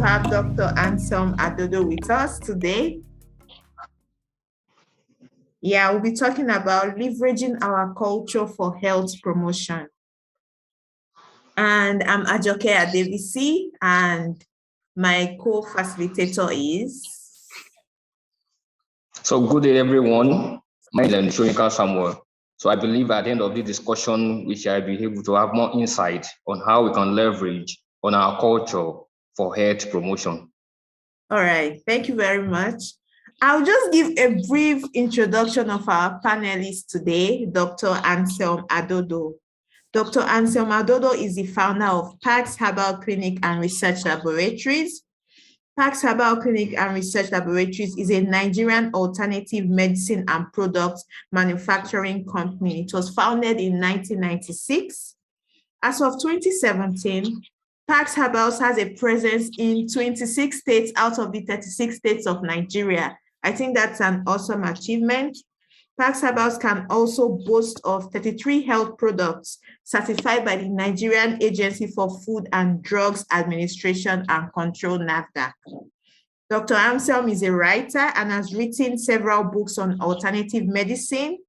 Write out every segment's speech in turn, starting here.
to have Dr. Anselm Adodo with us today. Yeah, we'll be talking about leveraging our culture for health promotion. And I'm Ajoke Adebisi, and my co-facilitator is... So good day, everyone. My name is Shoyinka Samuel. So I believe at the end of the discussion, we shall be able to have more insight on how we can leverage on our culture for health promotion. All right, thank you very much. I'll just give a brief introduction of our panelists today, Dr. Anselm Adodo. Dr. Anselm Adodo is the founder of Pax Herbal Clinic and Research Laboratories. Pax Herbal Clinic and Research Laboratories is a Nigerian alternative medicine and product manufacturing company. It was founded in 1996. As of 2017, Pax Herbals has a presence in 26 states out of the 36 states of Nigeria. I think that's an awesome achievement. Pax Herbals can also boast of 33 health products certified by the Nigerian Agency for Food and Drugs Administration and Control, NAFDAC. Dr. Anselm is a writer and has written several books on alternative medicine,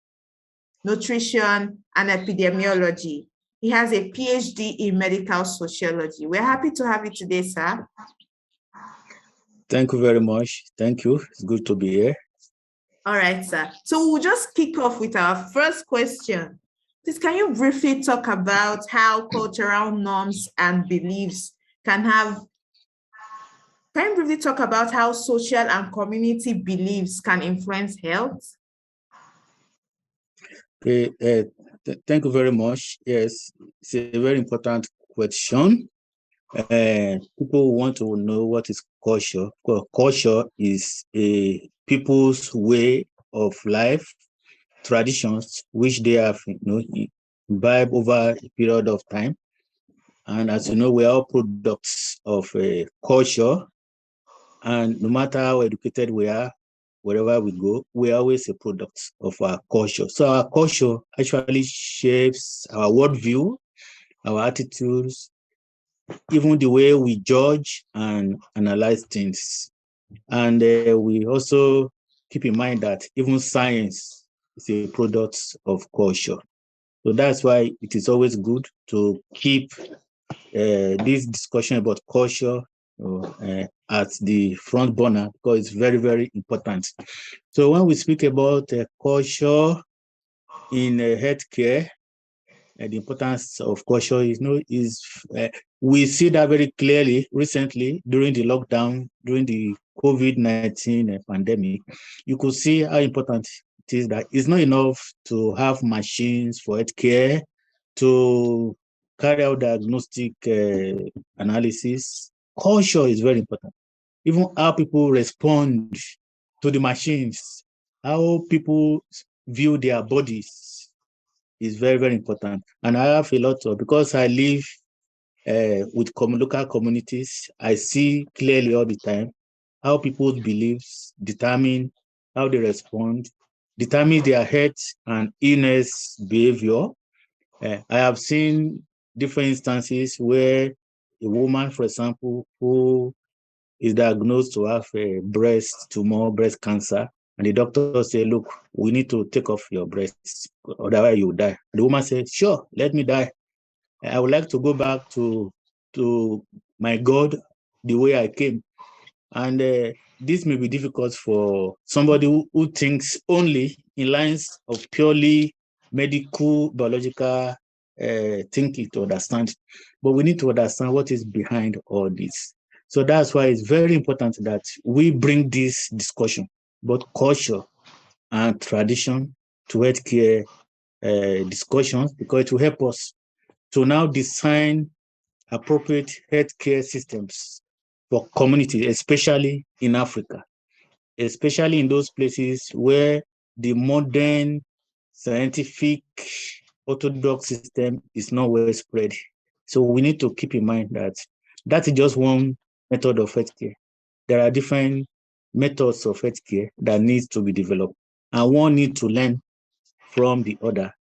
nutrition, and epidemiology. He has a PhD in medical sociology. We're happy to have you today, sir. Thank you very much. Thank you. It's good to be here. All right, sir. So we'll just kick off with our first question. Please, can you briefly talk about how cultural norms and beliefs can you briefly talk about how social and community beliefs can influence health? Okay, thank you very much. Yes, it's a very important question. People want to know what is culture. Culture is a people's way of life, traditions which they have imbibed over a period of time. And as you know, we are all products of a culture. And no matter how educated we are, wherever we go, we are always a product of our culture. So our culture actually shapes our worldview, our attitudes, even the way we judge and analyze things. And we also keep in mind that even science is a product of culture. So that's why it is always good to keep this discussion about culture at the front burner, because it's very, very important. So when we speak about culture in healthcare, the importance of culture we see that very clearly recently during the lockdown, during the COVID-19 pandemic. You could see how important it is that it's not enough to have machines for healthcare, to carry out diagnostic analysis. Culture is very important. Even how people respond to the machines, how people view their bodies is very, very important. And I have a lot of, because I live with local communities, I see clearly all the time how people's beliefs determine how they respond, determine their health and illness behavior. I have seen different instances where a woman, for example, who is diagnosed to have a breast tumor, breast cancer, and the doctor say, look, we need to take off your breasts, otherwise you die. The woman said, sure, let me die. I would like to go back to my God the way I came. And this may be difficult for somebody who thinks only in lines of purely medical, biological thinking to understand. But we need to understand what is behind all this. So that's why it's very important that we bring this discussion about culture and tradition to healthcare discussions, because it will help us to now design appropriate healthcare systems for communities, especially in Africa, especially in those places where the modern scientific orthodox system is not well spread. So we need to keep in mind that that is just one method of healthcare. There are different methods of healthcare that needs to be developed, and one needs to learn from the other.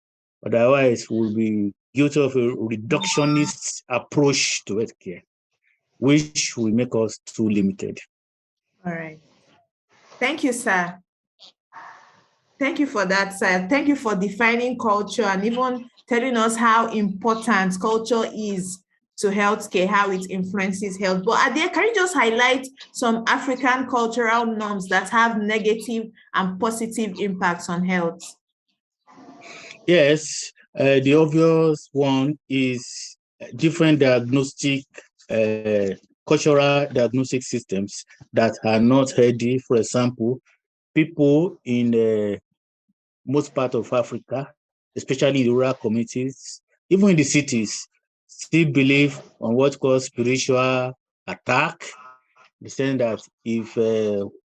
Otherwise, we'll be guilty of a reductionist approach to healthcare. which will make us too limited. All right. Thank you, sir. Thank you for that, sir. Thank you for defining culture and even telling us how important culture is to healthcare, how it influences health. But Ade, can you just highlight some African cultural norms that have negative and positive impacts on health? Yes, the obvious one is different cultural diagnostic systems that are not healthy. For example, people in most part of Africa, especially the rural communities, even in the cities, still believe on what calls spiritual attack. They saying that if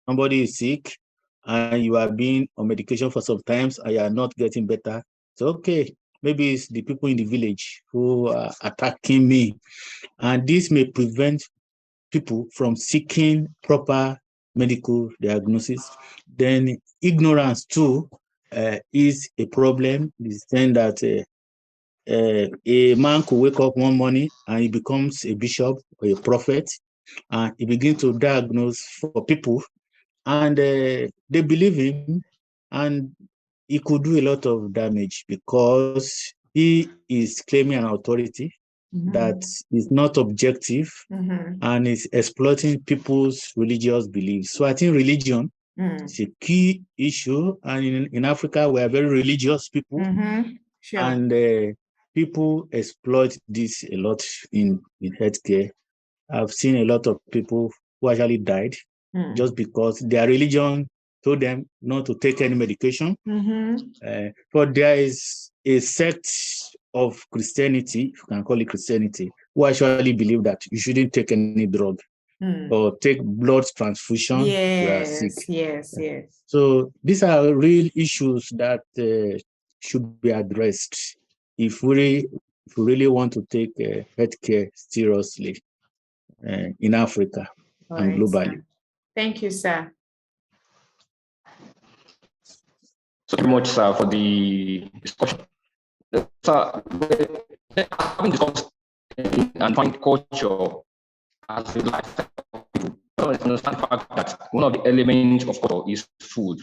somebody is sick and you are being on medication for some times and you are not getting better, it's okay. Maybe it's the people in the village who are attacking me. And this may prevent people from seeking proper medical diagnosis. Then ignorance too is a problem. It's saying that a man could wake up one morning and he becomes a bishop or a prophet, and he begins to diagnose for people, and they believe him, and he could do a lot of damage because he is claiming an authority that is not objective and is exploiting people's religious beliefs. So I think religion is a key issue, and in Africa we are very religious people. Sure. And people exploit this a lot in healthcare. I've seen a lot of people who actually died just because their religion told them not to take any medication. But there is a sect of Christianity, if you can call it Christianity, who actually believe that you shouldn't take any drug or take blood transfusion if you are sick. Yes. So these are real issues that should be addressed if we really want to take healthcare seriously in Africa and globally. Sir. Thank you, sir. So very much, sir, for the discussion. Sir, having discussed and find culture as a lifestyle of people, understand the fact that one of the elements of culture is food.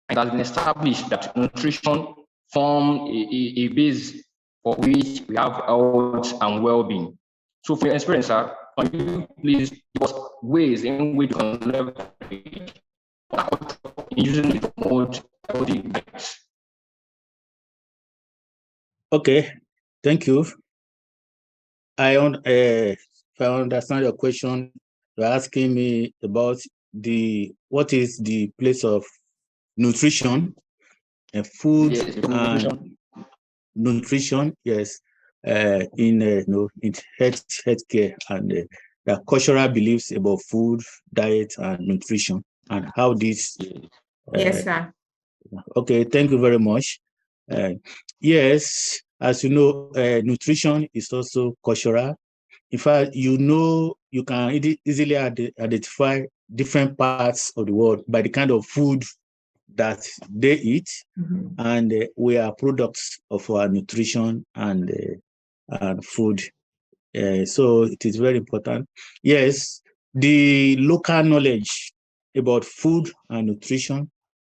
It has been established that nutrition forms a base for which we have health and well-being. So for your experience, sir, can you please give us ways in which we can leverage culture in using it to promote healthy diets? Okay, thank you. If I understand your question, you're asking me about what is the place of nutrition and food and nutrition, yes, in healthcare, and the cultural beliefs about food, diet, and nutrition, and how this. Yes, sir. Okay, thank you very much. Yes, as you know, nutrition is also cultural. In fact, you can easily identify different parts of the world by the kind of food that they eat, and we are products of our nutrition and food. So it is very important. Yes, the local knowledge about food and nutrition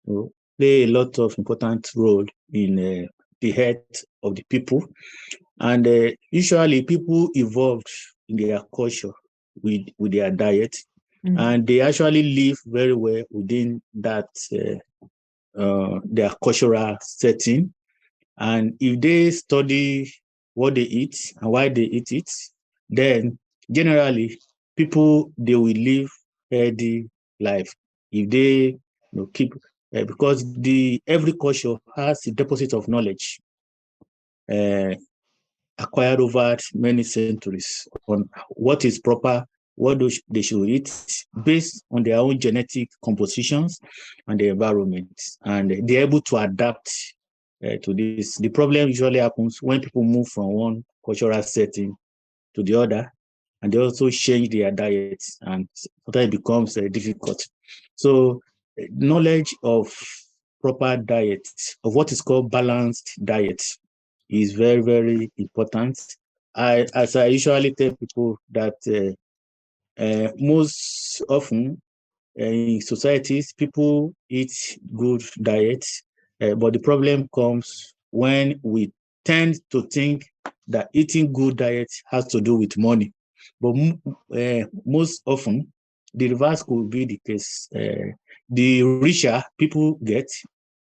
play a lot of important role in the health of the people. And usually people evolved in their culture with their diet, and they actually live very well within that their cultural setting. And if they study what they eat and why they eat it, then generally people, they will live healthy life if they keep because every culture has a deposit of knowledge acquired over many centuries on what is proper, what they should eat based on their own genetic compositions and the environment, and they're able to adapt to this. The problem usually happens when people move from one cultural setting to the other, and they also change their diets, and sometimes it becomes difficult. So knowledge of proper diet, of what is called balanced diet, is very, very important. As I usually tell people that Most often in societies, people eat good diets, but the problem comes when we tend to think that eating good diet has to do with money. But most often, the reverse could be the case. The richer people get,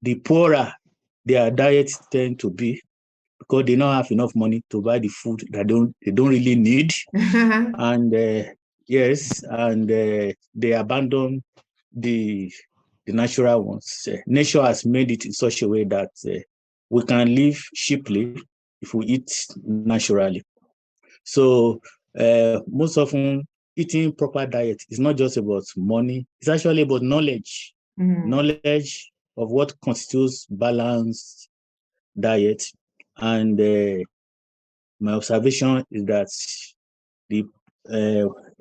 the poorer their diets tend to be, because they don't have enough money to buy the food that they don't really need. And yes, and they abandon the natural ones. Nature has made it in such a way that we can live cheaply if we eat naturally. So most often, eating proper diet is not just about money, it's actually about knowledge. Knowledge of what constitutes balanced diet. And my observation is that the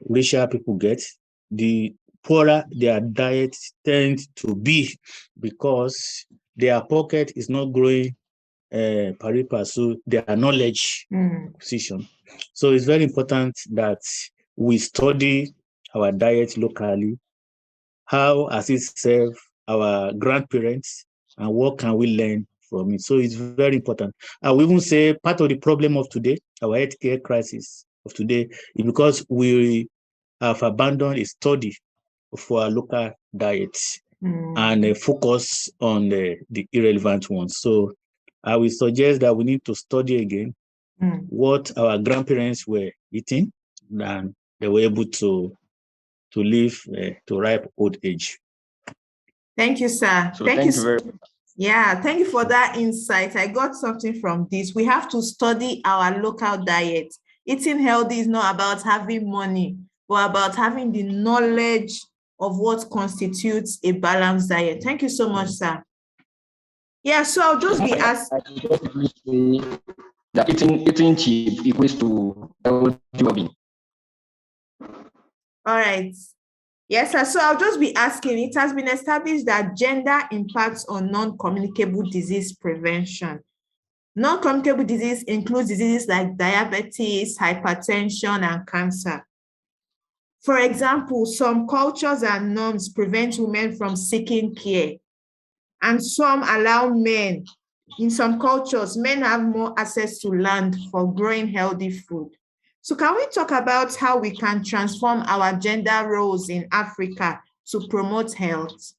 richer people get, the poorer their diet tends to be, because their pocket is not growing pari passu their knowledge position. So it's very important that we study our diet locally. How has it served our grandparents, and what can we learn from it? So it's very important. I will even say part of the problem of today, our healthcare crisis of today, is because we have abandoned a study for our local diets and focus on the irrelevant ones. So I will suggest that we need to study again what our grandparents were eating, and they were able to live to ripe old age. Thank you, sir. So thank you very much. Yeah, thank you for that insight. I got something from this. We have to study our local diet. Eating healthy is not about having money, but about having the knowledge of what constitutes a balanced diet. Thank you so much, sir. Yeah, so I'll just be asking. That eating cheap equates to healthy well-being. All right. Yes, sir. So I'll just be asking, it has been established that gender impacts on non-communicable disease prevention. Non-communicable disease includes diseases like diabetes, hypertension, and cancer. For example, some cultures and norms prevent women from seeking care, and some allow men. In some cultures, men have more access to land for growing healthy food. So can we talk about how we can transform our gender roles in Africa to promote health?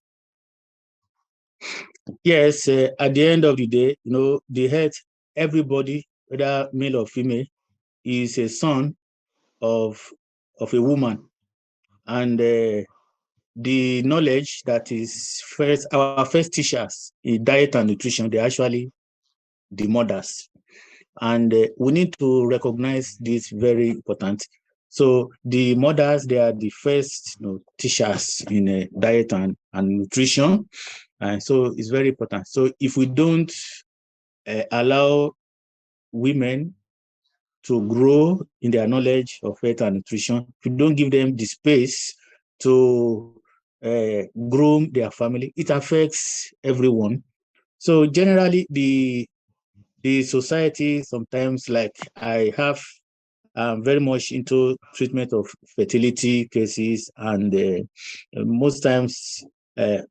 Yes, at the end of the day, the health, everybody, whether male or female, is a son of a woman. And the knowledge that is our first teachers in diet and nutrition, they're actually the mothers. And we need to recognize this very important. So the mothers, they are the first teachers in diet and nutrition. And so it's very important. So if we don't allow women to grow in their knowledge of health and nutrition, if we don't give them the space to groom their family, it affects everyone. So generally, the society sometimes, like I'm very much into treatment of fertility cases, and most times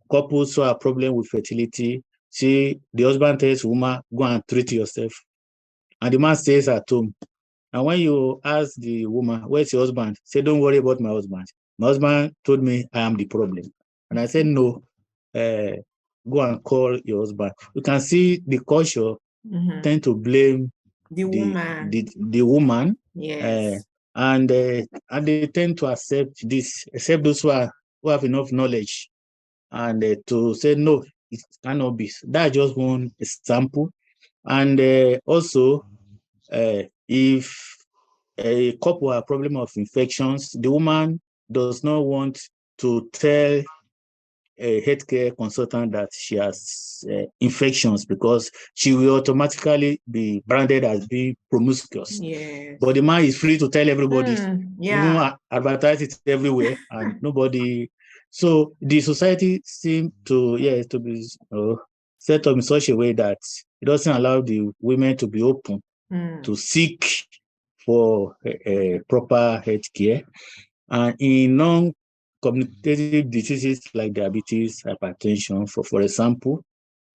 couples who have problem with fertility, see the husband tells woman, go and treat yourself, and the man stays at home. And when you ask the woman, where's your husband? Say, don't worry about my husband. My husband told me I am the problem. And I said, no, go and call your husband. You can see the culture tend to blame the woman. The woman. Yes. And they tend to accept this, except those who have enough knowledge, and to say, no, it cannot be. That's just one example. And also, if a couple have a problem of infections, the woman does not want to tell a healthcare consultant that she has infections, because she will automatically be branded as being promiscuous. Yes. But the man is free to tell everybody, yeah. advertise it everywhere, and nobody. So the society seems to be set up in such a way that it doesn't allow the women to be open to seek for proper health care. And in non-communicative diseases like diabetes, hypertension, for example,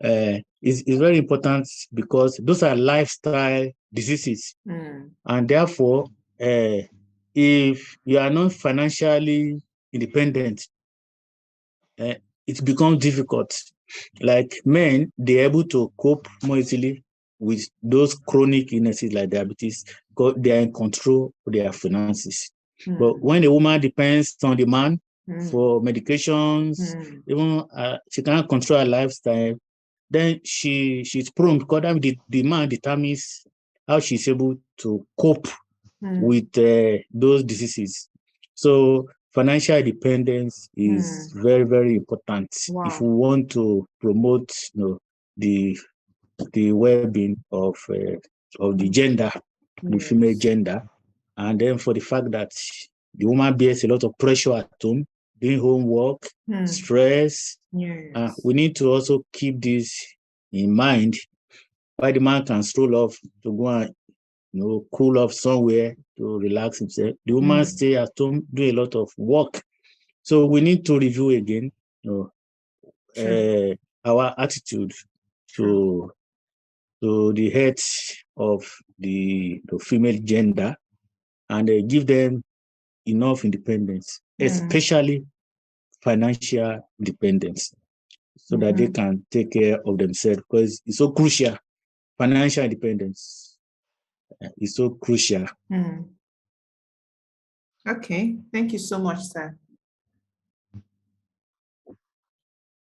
is very important because those are lifestyle diseases. And therefore, if you are not financially independent, it becomes difficult. Like men, they're able to cope more easily with those chronic illnesses like diabetes because they are in control of their finances. But when a woman depends on the man for medications, even she can't control her lifestyle, then she's prone because the man determines how she's able to cope with those diseases. So financial independence is very, very important if we want to promote, the well-being of the gender, the female gender, and then for the fact that the woman bears a lot of pressure at home, doing homework, stress. We need to also keep this in mind. Why the man can stroll off to go and cool off somewhere to relax himself. The woman stay at home, do a lot of work. So we need to review again, our attitude to the head of the female gender and give them enough independence, especially financial independence, so that they can take care of themselves because it's so crucial. Financial independence is so crucial. Okay, thank you so much, sir.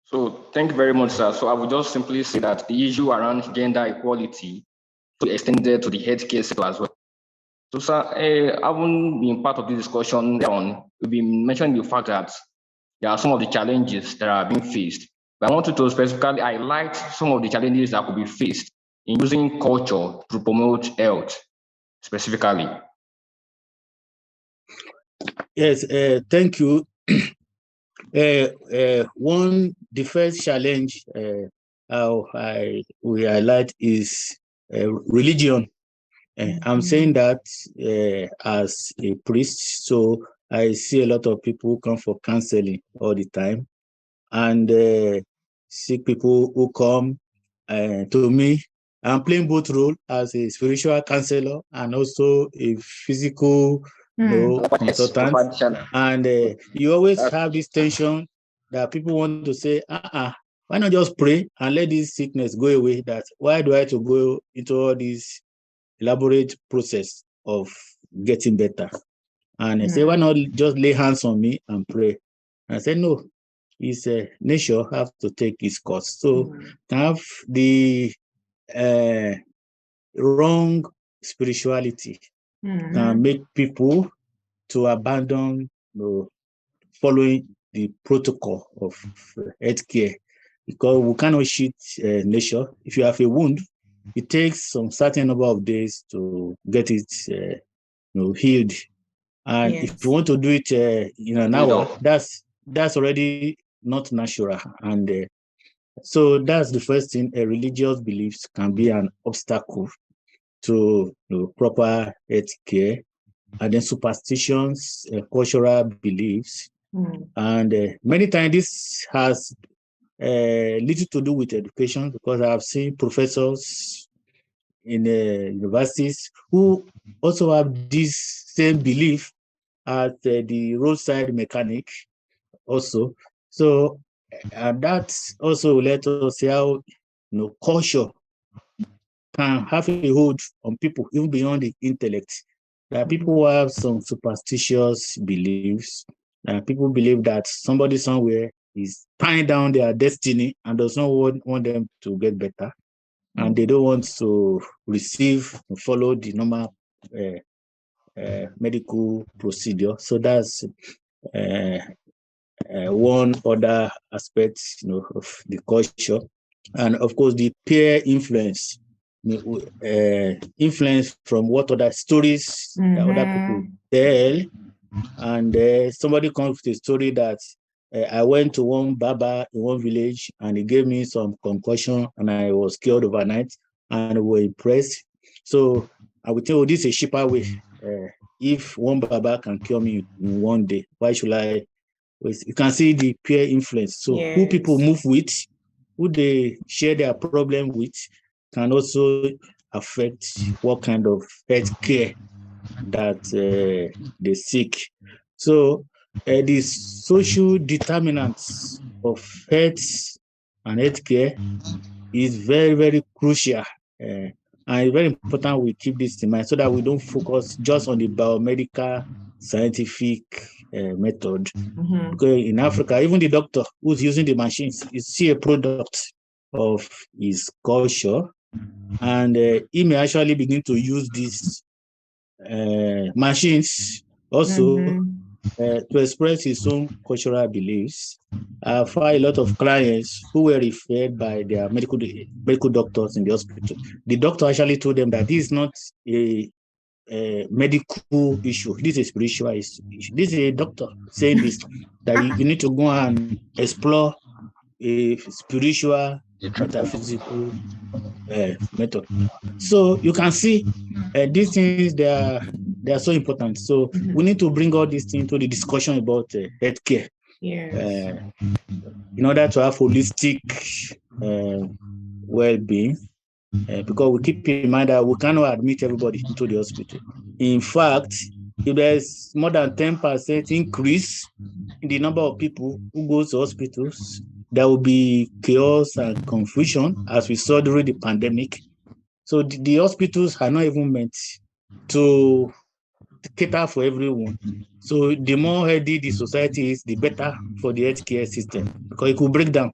So thank you very much, sir. So I would just simply say that the issue around gender equality should be extended to the healthcare sector as well. So, sir, having been part of the discussion we've been mentioning the fact that there are some of the challenges that are being faced. But I wanted to specifically highlight some of the challenges that could be faced in using culture to promote health, specifically. Yes, thank you. The first challenge we highlight is religion. I'm saying that as a priest, so I see a lot of people who come for counseling all the time, and see people who come to me. I'm playing both roles as a spiritual counselor and also a physical consultant. And you always have this tension that people want to say, why not just pray and let this sickness go away? That why do I have to go into all this elaborate process of getting better? And I say, why not just lay hands on me and pray? And I said, no, it's nature have to take its course. So have the wrong spirituality can make people to abandon following the protocol of healthcare, because we cannot cheat nature. If you have a wound, it takes some certain number of days to get it healed. And if you want to do it in an hour, that's already not natural. And so that's the first thing. Religious beliefs can be an obstacle to proper health care. And then superstitions, cultural beliefs. And many times this has little to do with education, because I have seen professors in universities who also have this same belief as the roadside mechanic also. So that also let us see how culture can have a hold on people even beyond the intellect. There are people who have some superstitious beliefs. People believe that somebody somewhere is tying down their destiny and does not want them to get better. And they don't want to follow the normal medical procedure. So that's one other aspect of the culture. And of course, the peer influence. Influence from what other stories that other people tell. And somebody comes with a story that I went to one barber in one village and he gave me some concussion and I was cured overnight, and we were impressed. So I would tell this is a cheaper way if one Baba can cure me in one day, why should I wait? You can see the peer influence. So who people move with, who they share their problem with, can also affect what kind of health care that they seek. So the social determinants of health and healthcare is very, very crucial. And it's very important we keep this in mind so that we don't focus just on the biomedical scientific method. Because in Africa, even the doctor who's using the machines is see a product of his culture, and he may actually begin to use these machines also to express his own cultural beliefs. I find a lot of clients who were referred by their medical doctors in the hospital. The doctor actually told them that this is not a medical issue. This is a spiritual issue. This is a doctor saying this, that you need to go and explore a spiritual, metaphysical method. So you can see these things, they are so important. So we need to bring all these things to the discussion about healthcare. In order to have holistic well-being, because we keep in mind that we cannot admit everybody into the hospital. In fact, if there's more than 10% increase in the number of people who go to hospitals, there will be chaos and confusion, as we saw during the pandemic. So the hospitals are not even meant to cater for everyone. So the more healthy the society is, the better for the healthcare system, because it could break down.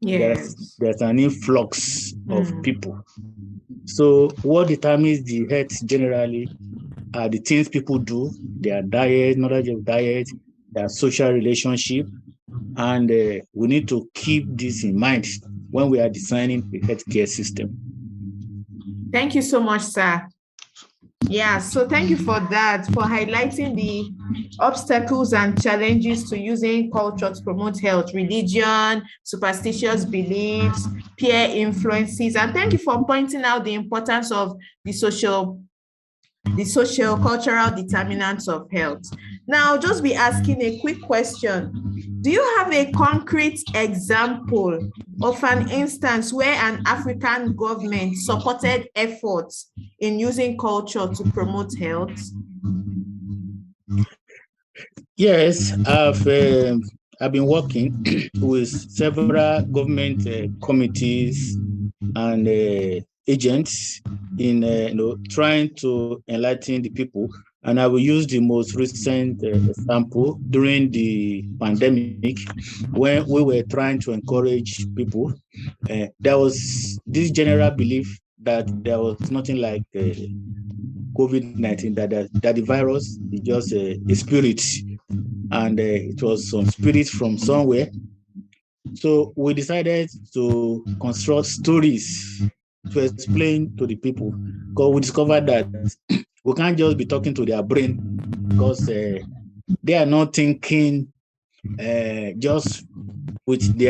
There's an influx of people. So what determines the health generally are the things people do, their diet, knowledge of diet, their social relationship, and we need to keep this in mind when we are designing the healthcare system. Thank you so much, sir. Yeah, so thank you for that, for highlighting the obstacles and challenges to using culture to promote health, religion, superstitious beliefs, peer influences, and thank you for pointing out the importance of the social cultural determinants of health. Now, I'll just be asking a quick question. Do you have a concrete example of an instance where an African government supported efforts in using culture to promote health? Yes, I've been working with several government committees and agents in trying to enlighten the people. And I will use the most recent example during the pandemic, when we were trying to encourage people. There was this general belief that there was nothing like COVID-19, that the virus is just a spirit, and it was some spirit from somewhere. So we decided to construct stories to explain to the people, because we discovered that we can't just be talking to their brain, because they are not thinking just with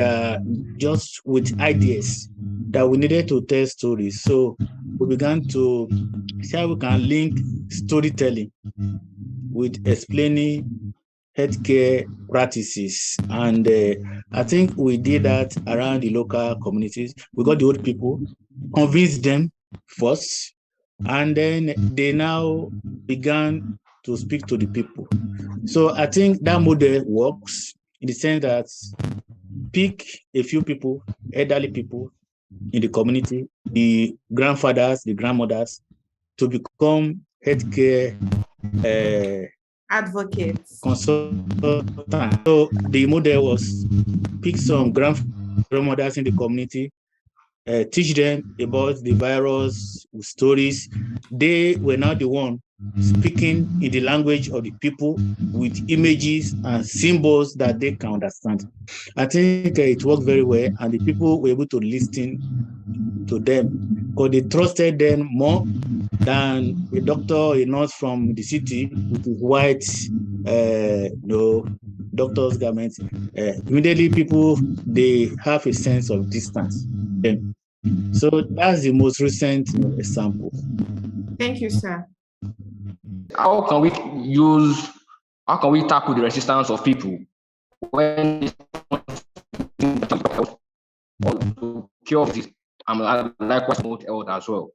ideas, that we needed to tell stories. So we began to see how we can link storytelling with explaining healthcare practices. And I think we did that around the local communities. We got the old people, convinced them first, and then they now began to speak to the people. So I think that model works in the sense that pick a few people, elderly people in the community, the grandfathers, the grandmothers, to become healthcare advocates, consultants. So the model was pick some grandmothers in the community, teach them about the virus with stories. They were now the one speaking in the language of the people with images and symbols that they can understand. I think it worked very well, and the people were able to listen to them because they trusted them more than a doctor or a nurse from the city with his white doctor's garments. Immediately people, they have a sense of distance. So that's the most recent example. Thank you, sir. how can we tackle the resistance of people when to cure this and likewise promote health as well?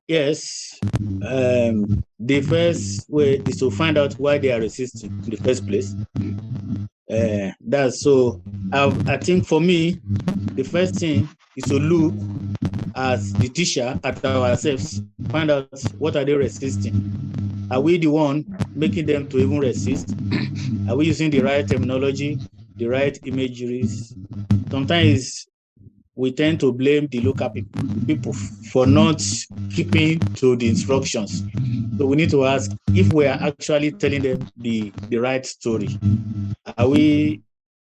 Yes. The first way is to find out why they are resisting in the first place. I think for me, the first thing is to look as the teacher at ourselves, find out what are they resisting. Are we the one making them to even resist? Are we using the right terminology, the right imageries? Sometimes we tend to blame the local people for not keeping to the instructions. So we need to ask if we are actually telling them the right story. Are we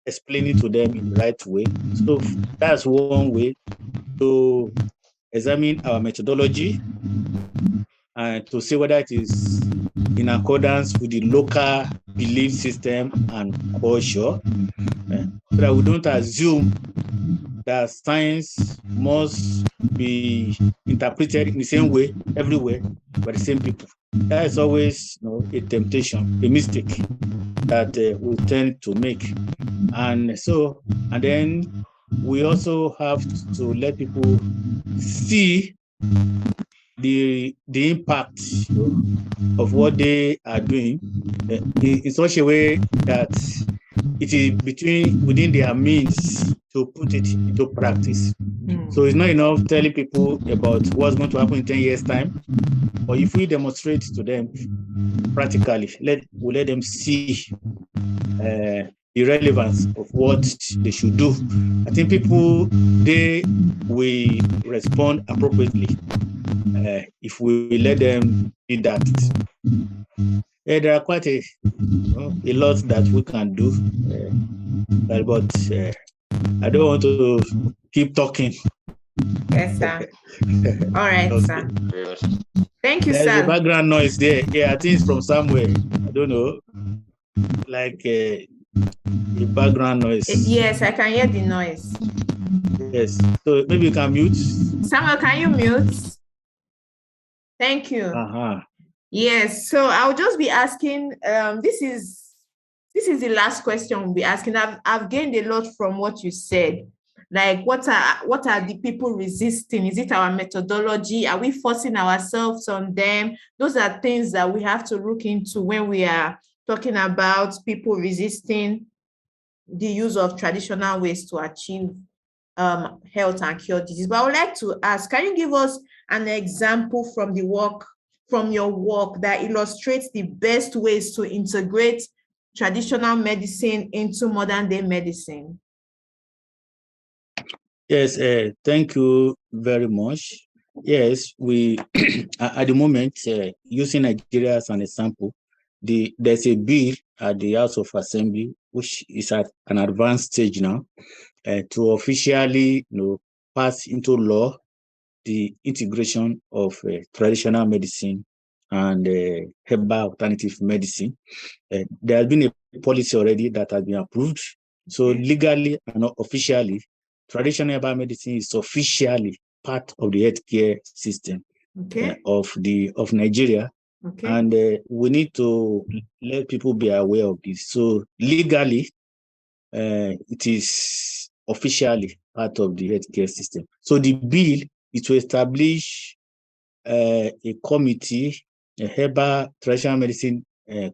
explaining to them in the right way? So that's one way to examine our methodology and to see whether it is in accordance with the local belief system and culture, so that we don't assume that science must be interpreted in the same way everywhere by the same people. That is always a temptation, a mistake that we tend to make. And then we also have to let people see the impact of what they are doing in such a way that it is within their means to put it into practice. So it's not enough telling people about what's going to happen in 10 years' time, but if we demonstrate to them practically, we let them see the relevance of what they should do. I think people, they will respond appropriately if we let them do that. There are quite a lot that we can do, but I don't want to keep talking. Yes, sir. All right, okay, sir. Thank you, There's sir. There's a background noise there. Yeah, I think it's from somewhere. I don't know. Like a background noise. Yes, I can hear the noise. Yes. So maybe you can mute. Samuel, can you mute? Thank you. Yes. So I'll just be asking. This is the last question we'll be asking. I've gained a lot from what you said. Like, what are the people resisting? Is it our methodology? Are we forcing ourselves on them? Those are things that we have to look into when we are talking about people resisting the use of traditional ways to achieve health and cure disease. But I would like to ask, can you give us an example from your work that illustrates the best ways to integrate traditional medicine into modern day medicine? Yes, thank you very much. Yes, we at the moment, using Nigeria as an example, there's a bill at the House of Assembly, which is at an advanced stage now, to officially pass into law the integration of traditional medicine and herbal alternative medicine. There has been a policy already that has been approved. So legally and officially, traditional herbal medicine is officially part of the healthcare system of Nigeria. And we need to let people be aware of this. So legally, it is officially part of the healthcare system. So the bill is to establish a committee, a herbal traditional medicine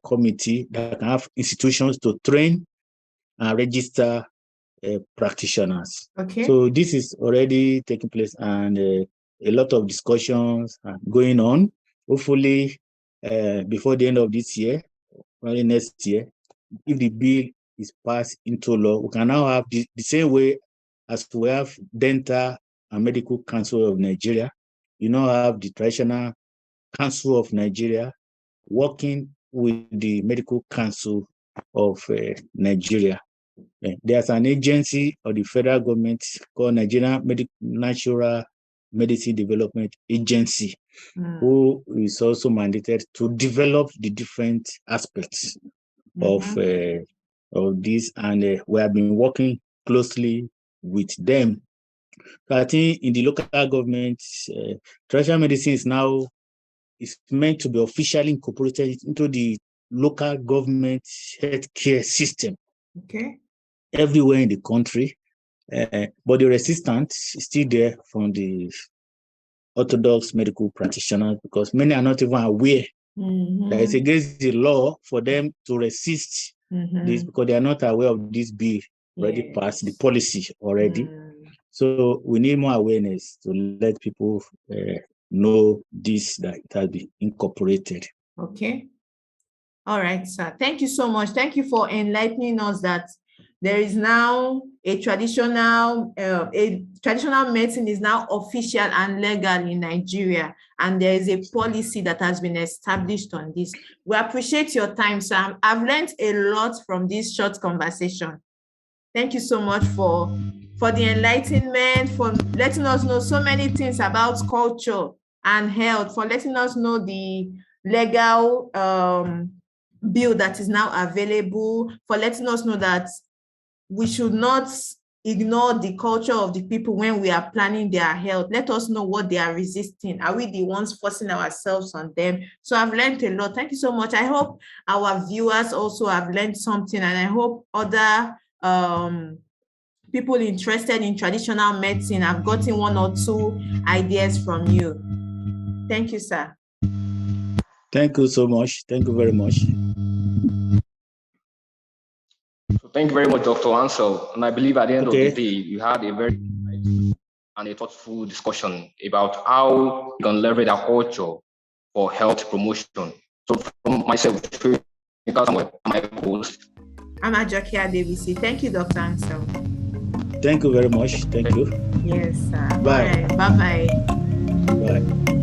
committee that can have institutions to train and register practitioners. So this is already taking place, and a lot of discussions are going on. Hopefully, before the end of this year, early next year, if the bill is passed into law, we can now have the same way as we have Dental and Medical Council of Nigeria. You now have the Traditional Council of Nigeria working with the Medical Council of Nigeria. There's an agency of the federal government called Nigerian Natural Medicine Development Agency, who is also mandated to develop the different aspects of this, and we have been working closely with them. So I think in the local government, traditional medicine is now is meant to be officially incorporated into the local government healthcare system. Okay. Everywhere in the country. But the resistance is still there from the orthodox medical practitioners because many are not even aware that it's against the law for them to resist this because they are not aware of this bill already passed, the policy already. So we need more awareness to let people know this, that it has been incorporated. Okay. All right, sir. Thank you so much. Thank you for enlightening us that there is now a traditional medicine is now official and legal in Nigeria, and there is a policy that has been established on this. We appreciate your time, sir. I've learned a lot from this short conversation. Thank you so much for the enlightenment, for letting us know so many things about culture and health, for letting us know the legal bill that is now available, for letting us know that we should not ignore the culture of the people when we are planning their health. Let us know what they are resisting. Are we the ones forcing ourselves on them? So I've learned a lot. Thank you so much. I hope our viewers also have learned something, and I hope other people interested in traditional medicine have gotten one or two ideas from you. Thank you, sir. Thank you so much. Thank you very much. So thank you very much, Dr. Ansel. And I believe at the end of the day, you had a very and a thoughtful discussion about how we can leverage our culture for health promotion. So from myself, my host, I'm Ajoke Adebisi. Thank you, Dr. Ansel. Thank you very much. Thank you. Yes, sir. Bye. Bye-bye. Bye.